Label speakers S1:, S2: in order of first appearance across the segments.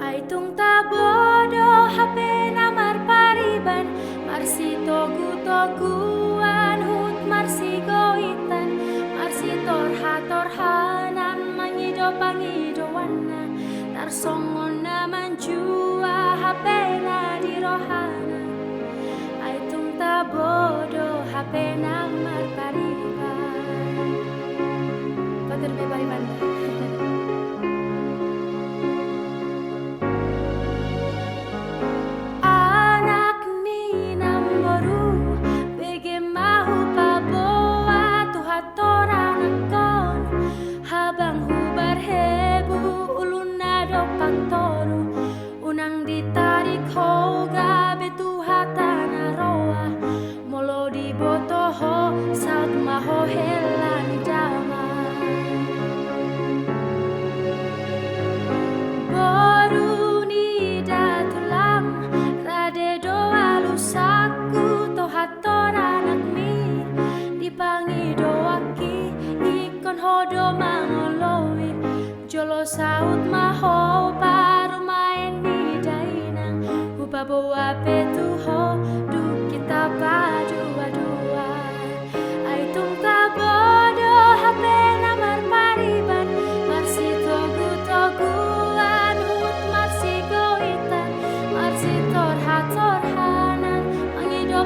S1: Aitung ta bodoh HP namar pariban marsi togu-toguan hut marsi goitan marsi torhanan mangido pangidowana tarsongon naman jua HP na di rohana. Aitung ta bodoh HP namar pariban patur be pariban. Jolo saut maho paru main di dainang upa bawa petuho du kita dua-dua. Aitung ta bodoh HP namar pariban marsi togu-toguan hut marsi goitan marsi torhanan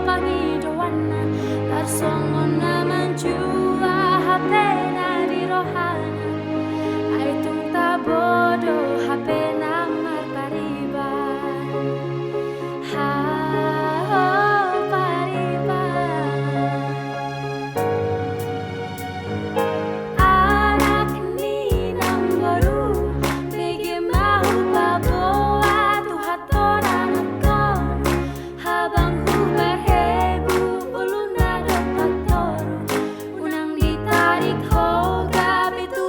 S1: pangidowanan tarsongon naman jua HP na di rohana. Aitung ta bodoh HP namar pariban pariban. Anak ni namboru bege mau baboa tuhat orang kon habang hubar hebu uluna dapat toru unang ditarik hoga betu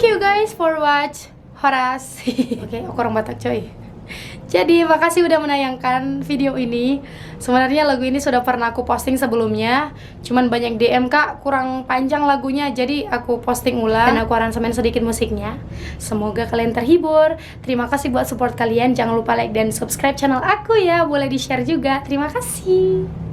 S1: Thank you guys for watch Horas. Oke, aku orang Batak coy. Jadi makasih udah menayangkan video ini. Sebenarnya lagu ini sudah pernah aku posting sebelumnya, cuman banyak DM kak kurang panjang lagunya, jadi aku posting ulang dan aku aransemen sedikit musiknya. Semoga kalian terhibur. Terima kasih buat support kalian. Jangan lupa like dan subscribe channel aku ya. Boleh di share juga. Terima kasih.